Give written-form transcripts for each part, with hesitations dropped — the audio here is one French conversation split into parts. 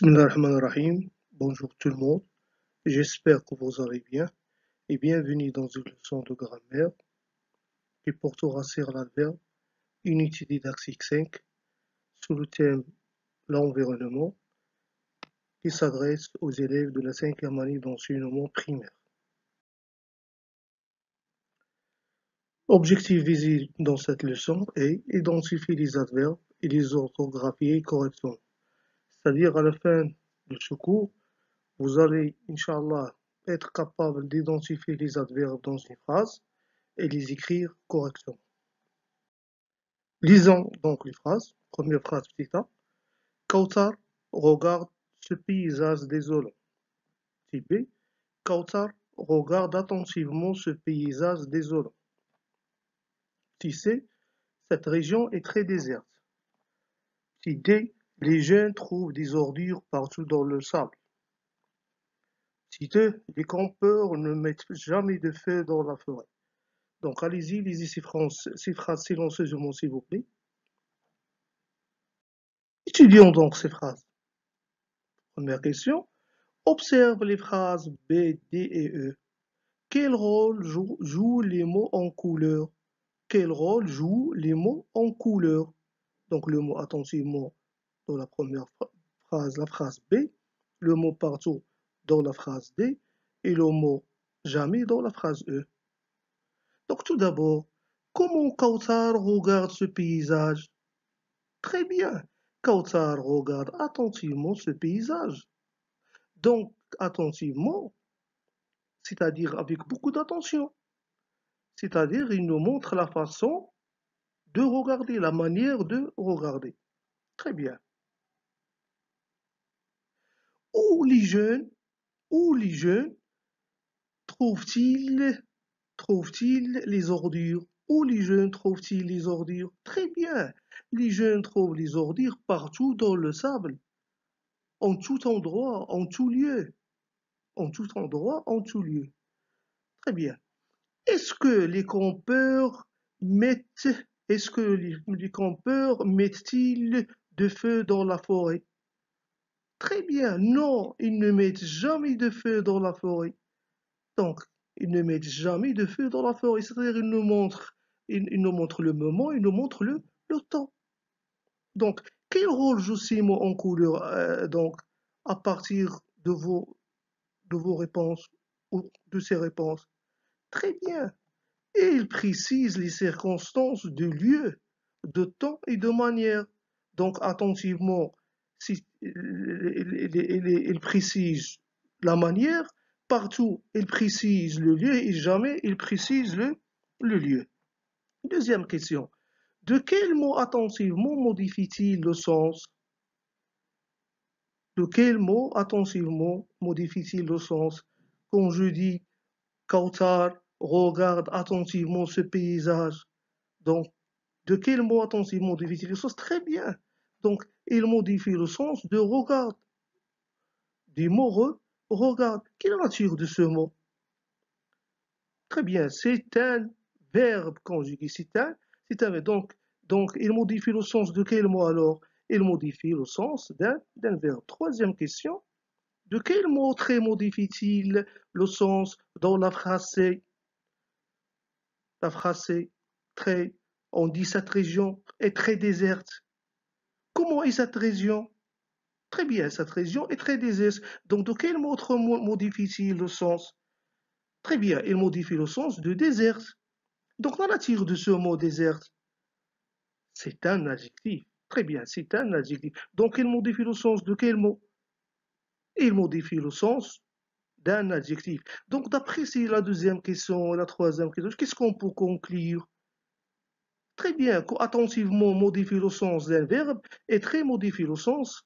Bismillahirrahmanirrahim. Bonjour tout le monde, j'espère que vous allez bien et bienvenue dans une leçon de grammaire qui portera sur l'adverbe Unité didactique 5 sous le thème l'environnement qui s'adresse aux élèves de la 5e année d'enseignement primaire. L'objectif visé dans cette leçon est identifier les adverbes et les orthographier correctement. C'est-à-dire à la fin de ce cours, vous allez, Inch'Allah, être capable d'identifier les adverbes dans une phrase et les écrire correctement. Lisons donc les phrases. Première phrase, petit a. Kautar regarde ce paysage désolant. Petit b. Kautar regarde attentivement ce paysage désolant. Petit c. Cette région est très déserte. Petit d. Les jeunes trouvent des ordures partout dans le sable. Petit e. Les campeurs ne mettent jamais de feu dans la forêt. Donc allez-y, lisez ces phrases silencieusement s'il vous plaît. Étudions donc ces phrases. Première question. Observe les phrases B, D et E. Quel rôle jouent les mots en couleur? Quel rôle jouent les mots en couleur? Donc le mot attentivement dans la première phrase, la phrase B, le mot partout dans la phrase D et le mot jamais dans la phrase E. Donc tout d'abord, comment Kautar regarde ce paysage? Très bien, Kautar regarde attentivement ce paysage. Donc attentivement, c'est-à-dire avec beaucoup d'attention. C'est-à-dire, il nous montre la façon de regarder, la manière de regarder. Très bien. Où les jeunes, où les jeunes trouvent-ils les ordures? Où les jeunes trouvent-ils les ordures? Très bien. Les jeunes trouvent les ordures partout dans le sable, en tout endroit, en tout lieu. En tout endroit, en tout lieu. Très bien. Est-ce que les campeurs mettent, est-ce que les campeurs mettent-ils de feu dans la forêt? Très bien, non, ils ne mettent jamais de feu dans la forêt. Donc, ils ne mettent jamais de feu dans la forêt, c'est-à-dire ils nous montrent le moment, ils nous montrent le temps. Donc, quel rôle jouent ces mots en couleur donc, à partir de vos réponses ou de ces réponses? Très bien. Et il précise les circonstances de lieu, de temps et de manière. Donc attentivement, si, il précise la manière, partout il précise le lieu et jamais il précise le lieu. Deuxième question. De quel mot attentivement modifie-t-il le sens? De quel mot attentivement modifie-t-il le sens? Quand je dis Kautar regarde attentivement ce paysage. Donc, de quel mot attentivement modifie le sens? Très bien. Donc, il modifie le sens de regarde. Du mot regarde. Quelle est la nature de ce mot? Très bien. C'est un verbe conjugué. C'est un verbe. Donc, il modifie le sens de quel mot alors? Il modifie le sens d'un verbe. Troisième question. De quel mot trait modifie-t-il le sens dans la phrase C? La phrase C, très, on dit cette région est très déserte. Comment est cette région? Très bien, cette région est très déserte. Donc, de quel autre mot modifie-t-il le sens? Très bien, il modifie le sens de déserte. Donc, la nature de ce mot déserte, c'est un adjectif. Très bien, c'est un adjectif. Donc, il modifie le sens de quel mot? Il modifie le sens d'un adjectif. Donc, d'après c'est la deuxième question, la troisième question, qu'est-ce qu'on peut conclure? Très bien, attentivement modifie le sens d'un verbe et très modifie le sens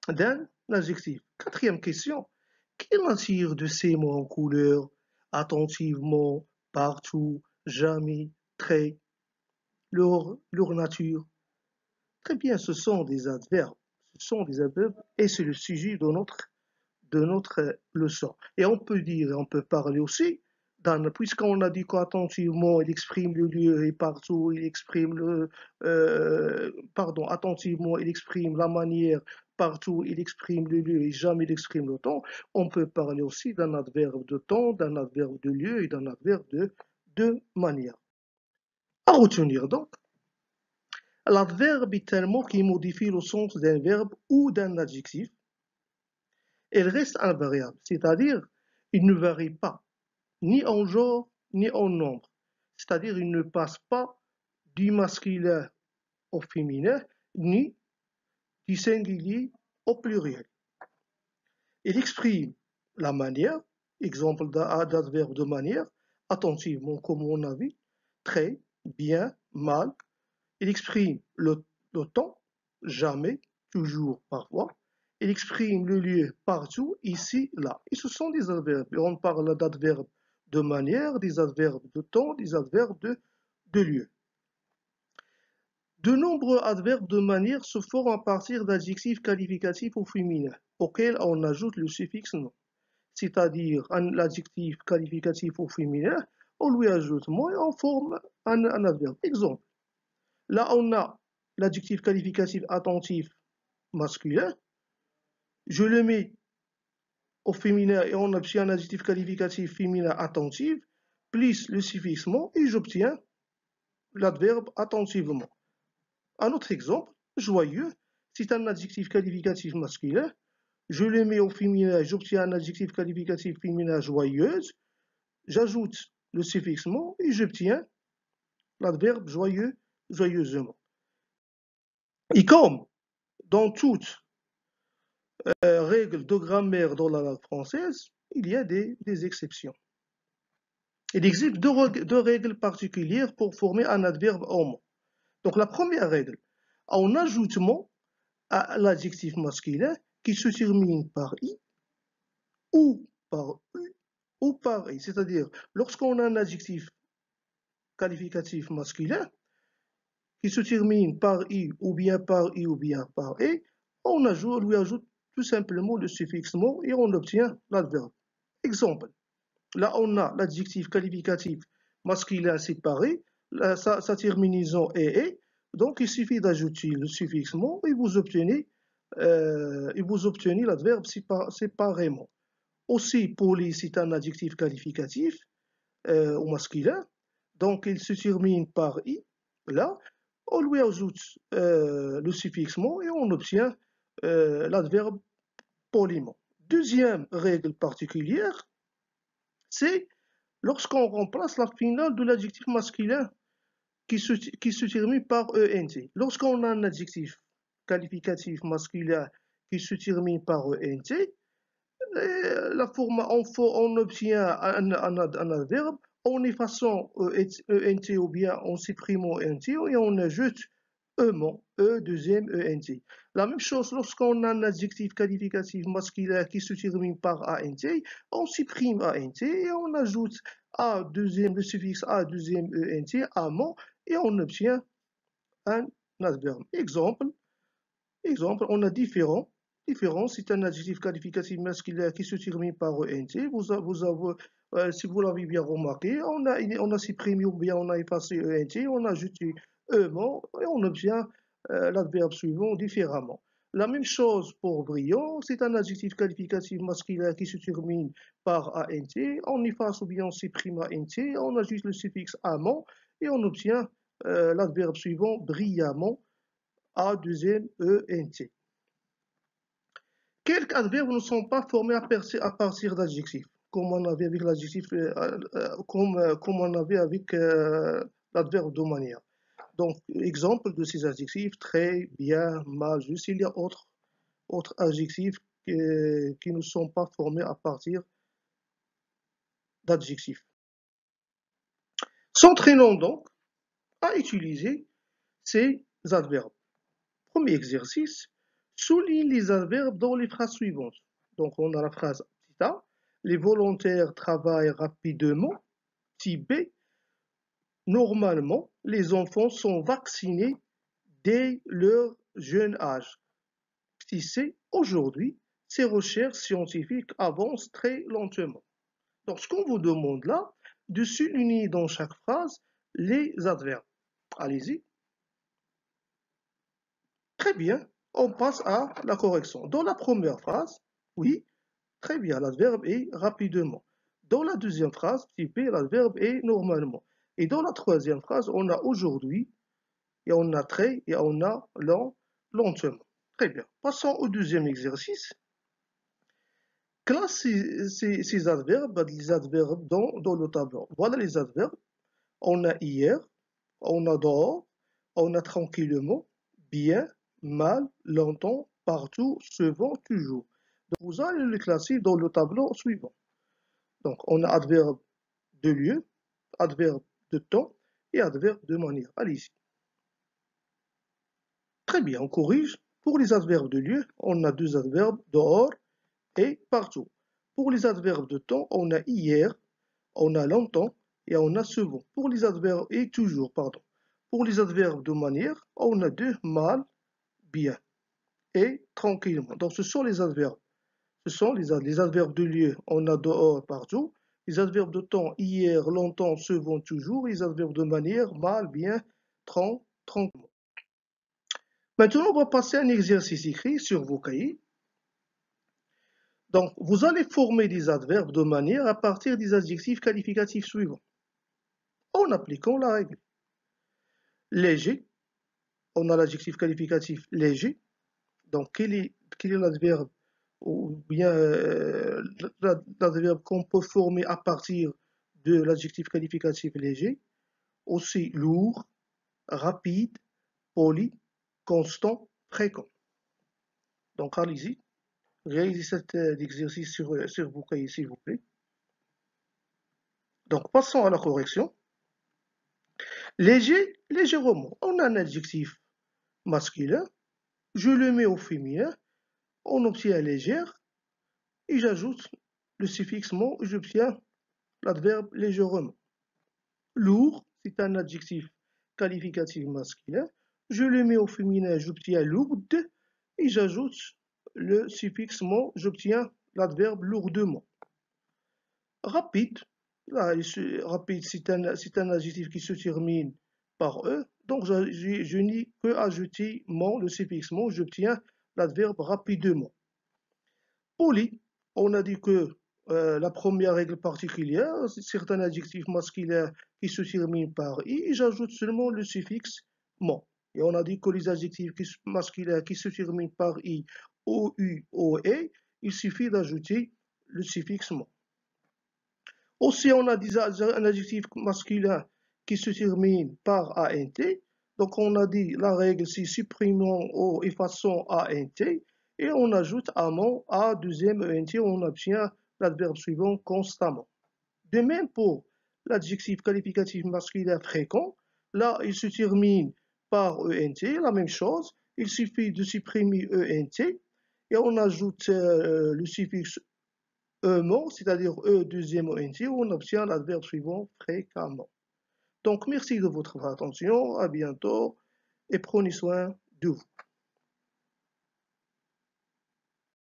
d'un adjectif. Quatrième question. Quelle nature de ces mots en couleur? Attentivement, partout, jamais, très, leur nature. Très bien, ce sont des adverbes. Ce sont des adverbes et c'est le sujet de notre leçon. Et on peut dire, on peut parler aussi puisqu'on a dit qu'attentivement, il exprime le lieu et partout, il exprime attentivement, il exprime la manière, partout, il exprime le lieu et jamais il exprime le temps, on peut parler aussi d'un adverbe de temps, d'un adverbe de lieu et d'un adverbe de manière. À retenir donc, l'adverbe est un mot qui modifie le sens d'un verbe ou d'un adjectif. Il reste invariable, c'est-à-dire il ne varie pas, ni en genre, ni en nombre. C'est-à-dire il ne passe pas du masculin au féminin, ni du singulier au pluriel. Il exprime la manière, exemple d'adverbe de manière, attentivement comme on a vu, très, bien, mal. Il exprime le temps, jamais, toujours, parfois. Il exprime le lieu partout, ici, là. Et ce sont des adverbes. Et on parle d'adverbes de manière, des adverbes de temps, des adverbes de lieu. De nombreux adverbes de manière se forment à partir d'adjectifs qualificatifs au féminin, auxquels on ajoute le suffixe non. C'est-à-dire l'adjectif qualificatif au féminin, on lui ajoute moins et on forme un adverbe. Exemple, là on a l'adjectif qualificatif attentif masculin, je le mets au féminin et on obtient un adjectif qualificatif féminin attentif, plus le suffixe mon et j'obtiens l'adverbe attentivement. Un autre exemple, joyeux, c'est un adjectif qualificatif masculin, je le mets au féminin, j'obtiens un adjectif qualificatif féminin joyeuse, j'ajoute le suffixe mon et j'obtiens l'adverbe joyeux, joyeusement. Et comme dans toute règle de grammaire dans la langue française, il y a des exceptions. Il existe deux règles particulières pour former un adverbe homo. Donc la première règle, en ajoutement à l'adjectif masculin qui se termine par i ou par u ou par i. C'est-à-dire, lorsqu'on a un adjectif qualificatif masculin qui se termine par i ou bien par i ou bien par e, on lui ajoute tout simplement le suffixe mot et on obtient l'adverbe. Exemple, là on a l'adjectif qualificatif masculin séparé, sa terminaison est e, donc il suffit d'ajouter le suffixe mot et vous obtenez l'adverbe séparément. Aussi, poli, c'est un adjectif qualificatif au masculin, donc il se termine par i, là, on lui ajoute le suffixe mot et on obtient l'adverbe poliment. Deuxième règle particulière, c'est lorsqu'on remplace la finale de l'adjectif masculin qui se termine par ENT. Lorsqu'on a un adjectif qualificatif masculin qui se termine par ENT, on obtient un adverbe en effaçant ENT ou bien en supprimant ENT et on ajoute E-ment, E deuxième ENT. La même chose lorsqu'on a un adjectif qualificatif masculin qui se termine par ANT, on supprime ANT et on ajoute A deuxième, le suffixe A deuxième ENT, amant, et on obtient un adverbe. Exemple, on a différent. Différent, c'est un adjectif qualificatif masculin qui se termine par ENT. Si vous l'avez bien remarqué, on a supprimé ou bien on a effacé ENT, on a ajouté E-ment et on obtient l'adverbe suivant différemment. La même chose pour brillant, c'est un adjectif qualificatif masculin qui se termine par ANT, on efface ou bien on supprime ANT, on ajoute le suffixe amant et on obtient l'adverbe suivant brillamment, A deuxième ENT. Quelques adverbes ne sont pas formés à partir d'adjectifs, comme on avait avec l'adjectif, comme on avait avec l'adverbe de manière. Donc, exemple de ces adjectifs, très, bien, mal, juste, il y a autres adjectifs qui ne sont pas formés à partir d'adjectifs. S'entraînons donc à utiliser ces adverbes. Premier exercice, souligne les adverbes dans les phrases suivantes. Donc, on a la phrase petit a, les volontaires travaillent rapidement. Petit b, normalement, les enfants sont vaccinés dès leur jeune âge. Petit c, aujourd'hui, ces recherches scientifiques avancent très lentement. Donc, ce qu'on vous demande là, de souligner dans chaque phrase les adverbes. Allez-y. Très bien. On passe à la correction. Dans la première phrase, oui, très bien, l'adverbe est rapidement. Dans la deuxième phrase, petit p, l'adverbe est normalement. Et dans la troisième phrase, on a aujourd'hui, et on a très, et on a lentement. Très bien. Passons au deuxième exercice. Classe ces adverbes, les adverbes dans le tableau. Voilà les adverbes. On a hier, on a dehors, on a tranquillement, bien, mal, longtemps, partout, souvent, toujours. Donc, vous allez les classer dans le tableau suivant. Donc, on a adverbe de lieu, adverbe de temps et adverbe de manière. Allez-y. Très bien, on corrige. Pour les adverbes de lieu, on a deux adverbes, dehors et partout. Pour les adverbes de temps, on a hier, on a longtemps et on a souvent. Pour les adverbes et toujours, pardon. Pour les adverbes de manière, on a deux, mal, bien et tranquillement. Donc ce sont les adverbes. Ce sont les adverbes de lieu, on a dehors, partout. Les adverbes de temps, hier, longtemps, souvent, toujours. Les adverbes de manière, mal, bien, tranquillement. Maintenant, on va passer à un exercice écrit sur vos cahiers. Donc, vous allez former des adverbes de manière à partir des adjectifs qualificatifs suivants, en appliquant la règle. Léger, on a l'adjectif qualificatif léger. Donc, quel est l'adverbe ou bien l'adverbe qu'on peut former à partir de l'adjectif qualificatif léger? Aussi lourd, rapide, poli, constant, fréquent. Donc, allez-y, réalisez cet exercice sur vos cahiers, s'il vous plaît. Donc, passons à la correction. Léger, légèrement. On a un adjectif masculin, je le mets au féminin, on obtient légère, et j'ajoute le suffixe mot et j'obtiens l'adverbe légèrement. Lourd, c'est un adjectif qualificatif masculin, je le mets au féminin, j'obtiens lourde, et j'ajoute le suffixe mot, j'obtiens l'adverbe lourdement. Rapide, là, rapide, c'est un adjectif qui se termine par E, donc je n'ai que ajouter le suffixe mot, j'obtiens l'adverbe rapidement. Poli, on a dit que la première règle particulière, c'est certains adjectifs masculins qui se terminent par I, et j'ajoute seulement le suffixe mon. Et on a dit que les adjectifs masculins qui se terminent par I, O, U, O, E, il suffit d'ajouter le suffixe mon. Aussi, on a un adjectif masculin qui se termine par ANT. Donc, on a dit la règle, c'est supprimons ou effaçons ANT. Et on ajoute amont A, deuxième ENT, on obtient l'adverbe suivant constamment. De même pour l'adjectif qualificatif masculin fréquent. Là, il se termine par ENT, la même chose. Il suffit de supprimer ENT et on ajoute le suffixe mot, c'est-à-dire deuxième ONT, où on obtient l'adverbe suivant fréquemment. Donc, merci de votre attention, à bientôt et prenez soin de vous.